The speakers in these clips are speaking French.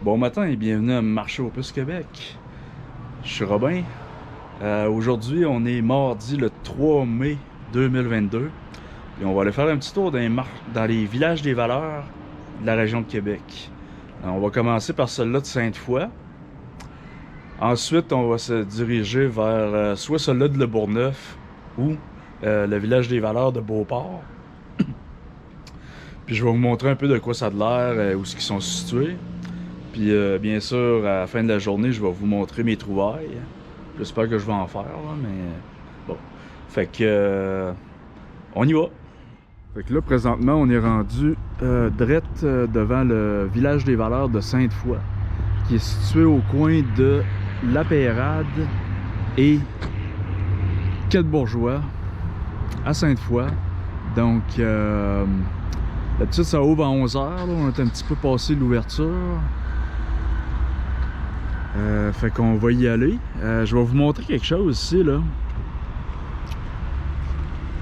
Bon matin et bienvenue à Marché aux Puces Québec. Je suis Robin. Aujourd'hui, on est mardi le 3 mai 2022. Et on va aller faire un petit tour dans les villages des valeurs de la région de Québec. On va commencer par celui-là de Sainte-Foy. Ensuite, on va se diriger vers soit celui-là de Le Bourgneuf ou le village des valeurs de Beauport. Puis je vais vous montrer un peu de quoi ça a de l'air, où ils sont situés. Puis bien sûr, à la fin de la journée, je vais vous montrer mes trouvailles. J'espère que je vais en faire, là, mais bon. Fait que on y va. Fait que là, présentement, on est rendu drette devant le village des valeurs de Sainte-Foy, qui est situé au coin de La Peyrade et Quai-de-Bourgeois, à Sainte-Foy. Donc, d'habitude, ça ouvre à 11 h. On est un petit peu passé l'ouverture. Fait qu'on va y aller. Je vais vous montrer quelque chose ici, là.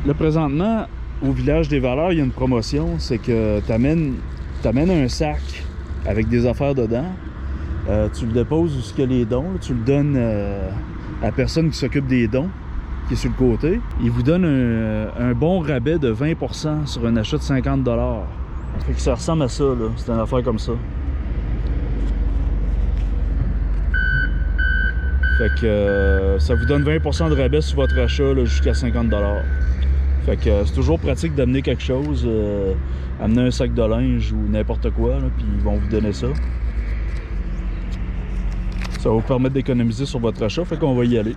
Là, présentement, au village des valeurs, il y a une promotion. C'est que t'amènes un sac avec des affaires dedans. Tu le déposes où il y a les dons. Là, tu le donnes à la personne qui s'occupe des dons, qui est sur le côté. Il vous donne un bon rabais de 20% sur un achat de 50 $. Fait que ça ressemble à ça, là. C'est une affaire comme ça. Fait que ça vous donne 20% de rabais sur votre achat jusqu'à 50 $. Fait que c'est toujours pratique d'amener quelque chose, amener un sac de linge ou n'importe quoi, puis ils vont vous donner ça. Ça va vous permettre d'économiser sur votre achat, fait qu'on va y aller.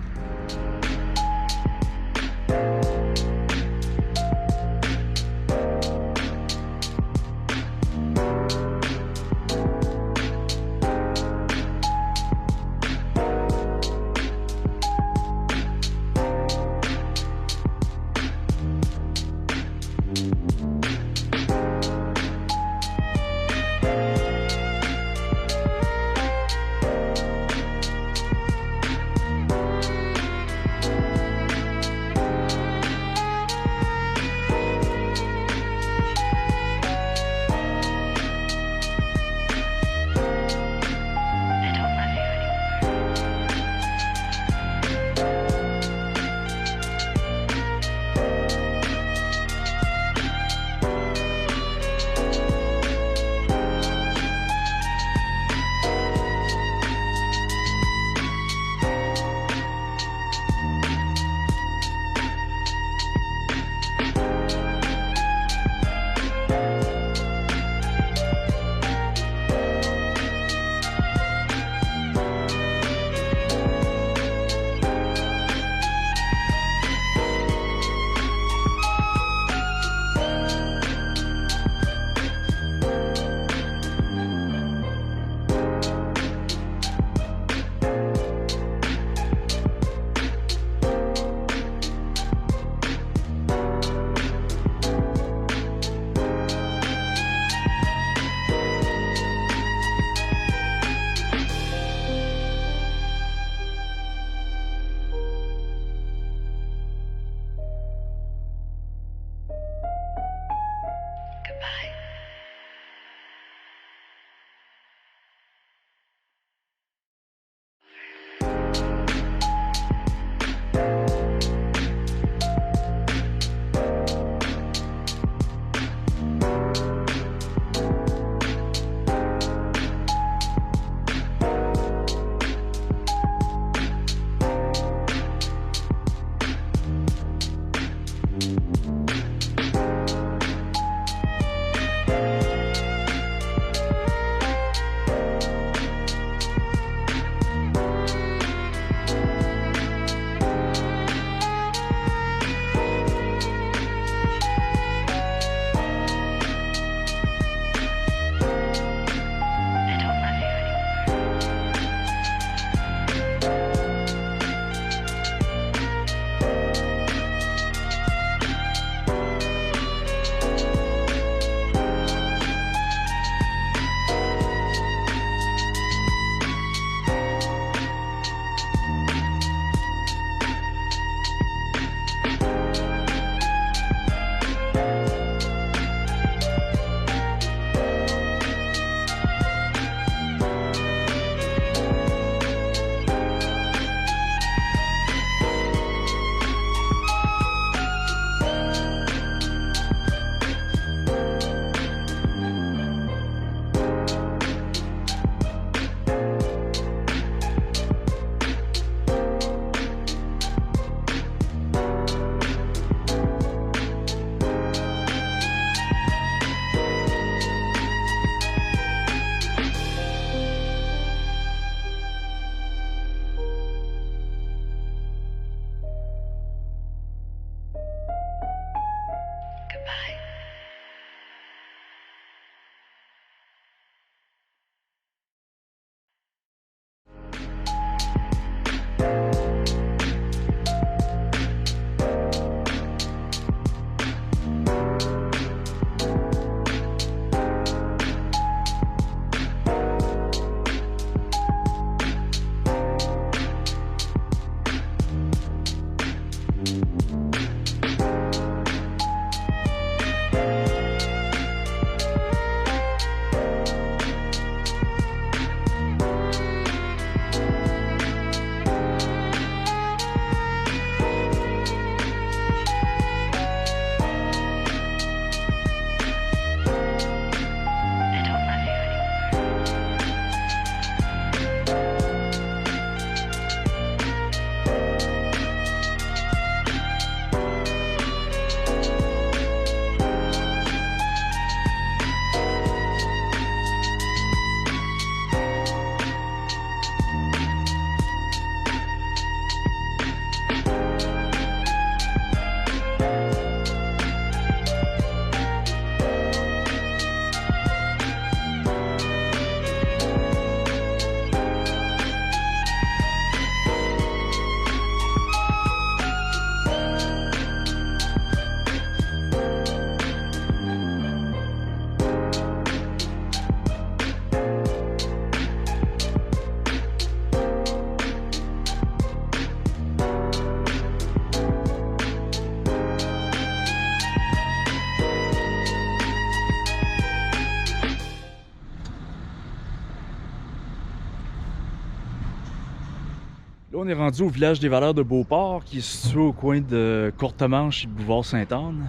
Là, on est rendu au village des Valeurs de Beauport, qui est situé au coin de Courtemanche et de Bouvard-Sainte-Anne.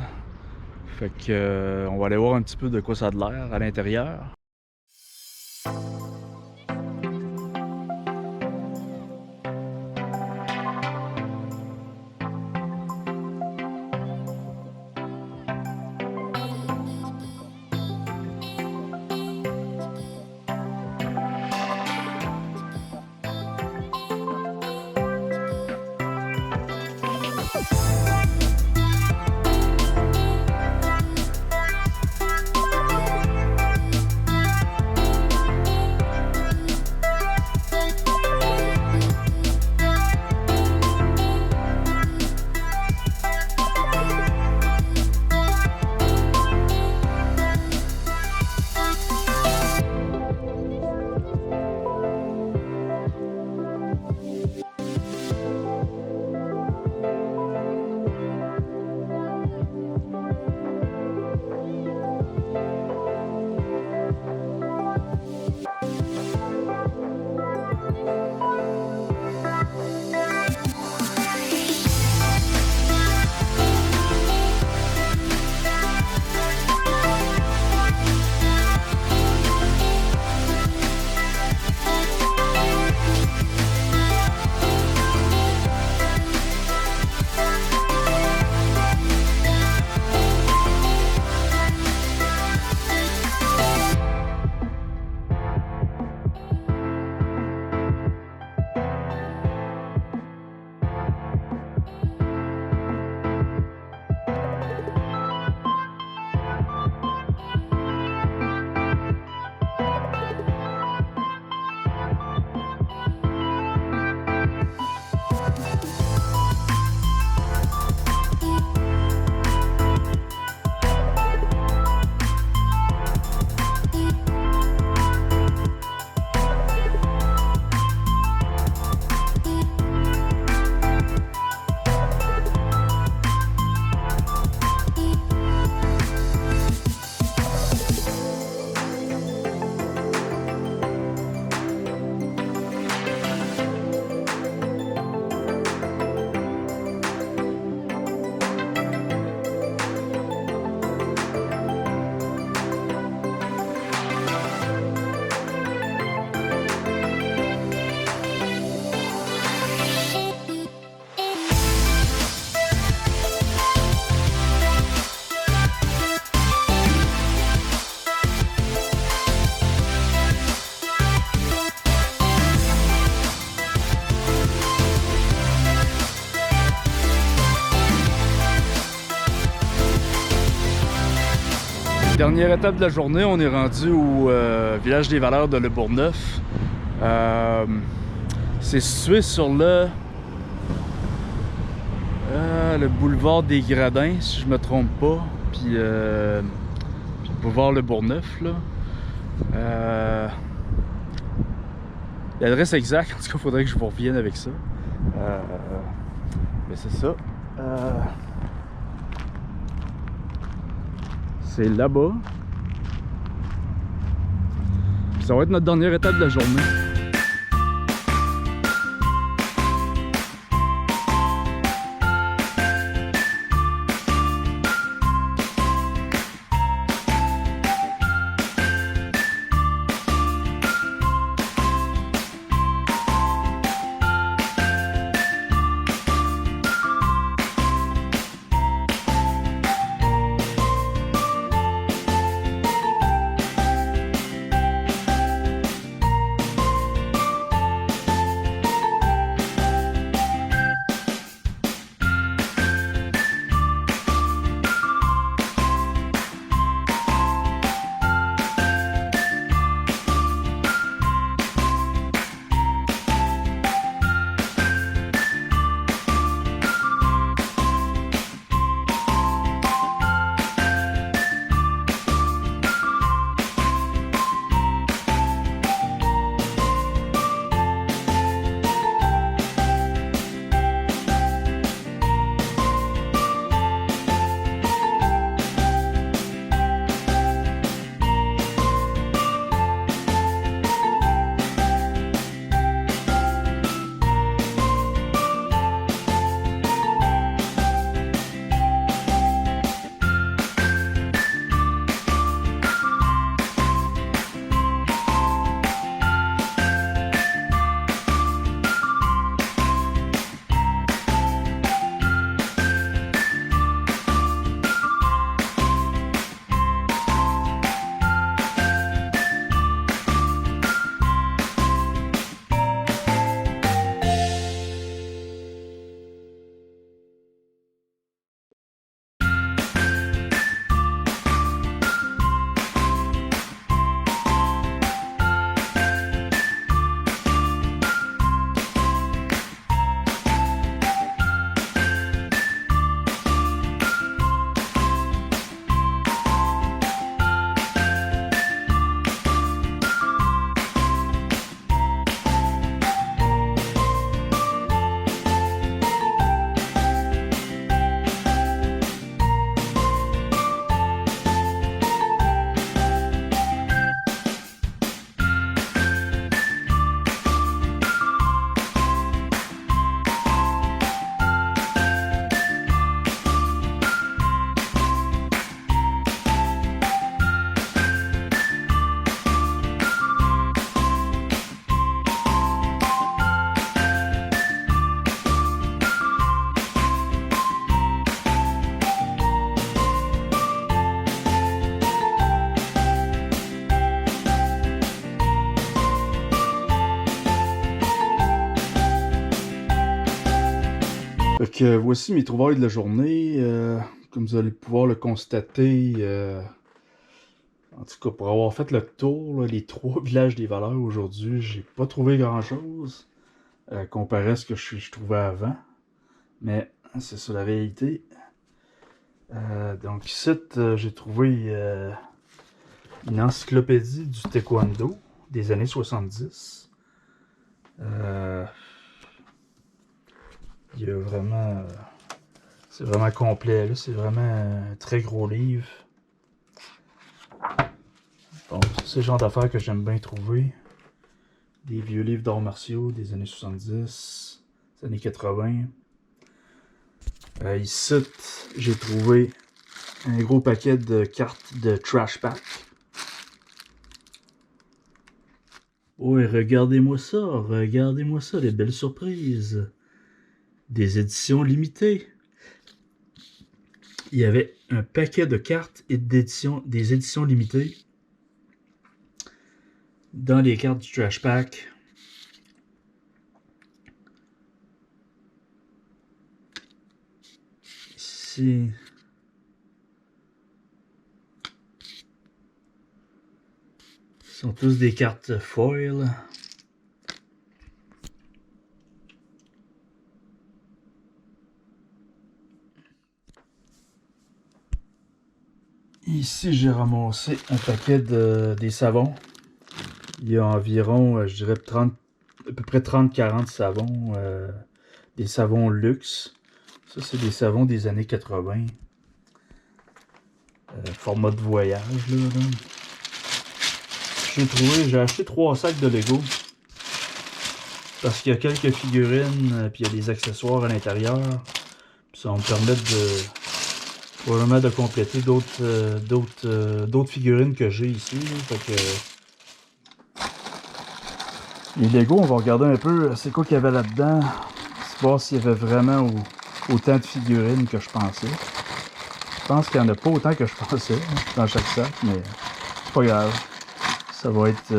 Fait que, on va aller voir un petit peu de quoi ça a de l'air à l'intérieur. Dernière étape de la journée, on est rendu au village des Valeurs de Le Bourgneuf. C'est situé sur le boulevard des Gradins, si je me trompe pas, puis le boulevard Le Bourgneuf, là. L'adresse exacte, en tout cas, il faudrait que je vous revienne avec ça. Mais c'est ça. C'est là-bas. Ça va être notre dernière étape de la journée. Fait que voici mes trouvailles de la journée. Comme vous allez pouvoir le constater, en tout cas pour avoir fait le tour, là, les 3 villages des valeurs aujourd'hui, j'ai pas trouvé grand chose comparé à ce que je trouvais avant. Mais c'est ça la réalité. Donc ici, j'ai trouvé une encyclopédie du taekwondo des années 70. Il y a vraiment... c'est vraiment complet, là. C'est vraiment un très gros livre. Bon, c'est le genre d'affaires que j'aime bien trouver. Des vieux livres d'arts martiaux des années 70, des années 80. Ici, j'ai trouvé un gros paquet de cartes de Trash Pack. Oui, regardez-moi ça, les belles surprises. Des éditions limitées. Il y avait un paquet de cartes et des éditions limitées dans les cartes du Trash Pack. Ici. Ce sont tous des cartes foil. Ici, j'ai ramassé un paquet des savons. Il y a environ, je dirais, à peu près 30-40 savons. Des savons luxe. Ça, c'est des savons des années 80. Format de voyage, là. J'ai acheté 3 sacs de Lego. Parce qu'il y a quelques figurines, puis il y a des accessoires à l'intérieur. Ça va me permettre probablement de compléter d'autres figurines que j'ai ici. Fait que les Lego, on va regarder un peu c'est quoi qu'il y avait là-dedans. Voir s'il y avait vraiment autant de figurines que je pensais. Je pense qu'il n'y en a pas autant que je pensais dans chaque sac, mais c'est pas grave. Ça va être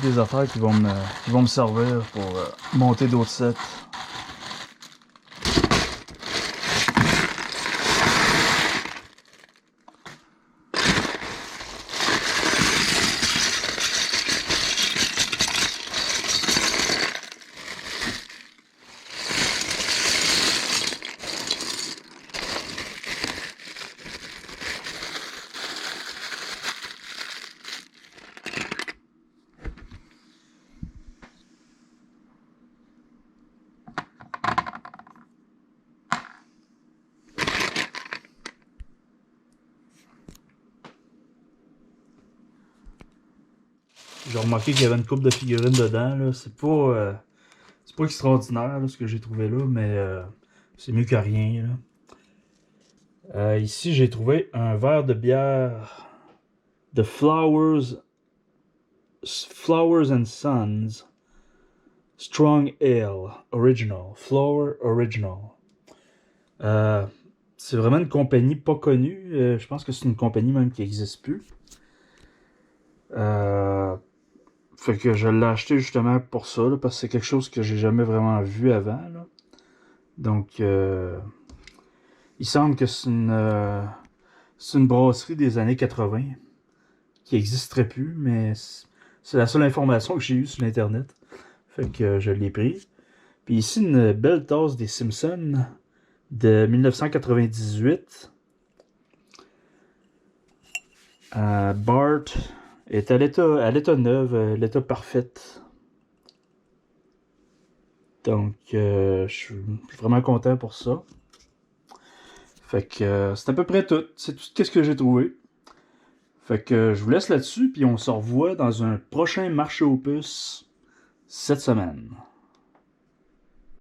des affaires qui vont me servir pour monter d'autres sets. J'ai remarqué qu'il y avait une couple de figurines dedans. C'est pas extraordinaire là, ce que j'ai trouvé là, mais c'est mieux que rien. Là. Ici, j'ai trouvé un verre de bière de Flowers and Sons Strong Ale Original. Flower Original. C'est vraiment une compagnie pas connue. Je pense que c'est une compagnie même qui n'existe plus. Fait que je l'ai acheté justement pour ça, là, parce que c'est quelque chose que j'ai jamais vraiment vu avant. Là. Donc, il semble que c'est une brasserie des années 80 qui n'existerait plus, mais c'est la seule information que j'ai eue sur l'internet. Fait que je l'ai pris. Puis ici, une belle tasse des Simpsons de 1998. Bart est à l'état neuf, l'état parfaite. Donc, je suis vraiment content pour ça. Fait que c'est à peu près tout. C'est tout ce que j'ai trouvé. Fait que je vous laisse là-dessus, puis on se revoit dans un prochain marché aux puces cette semaine.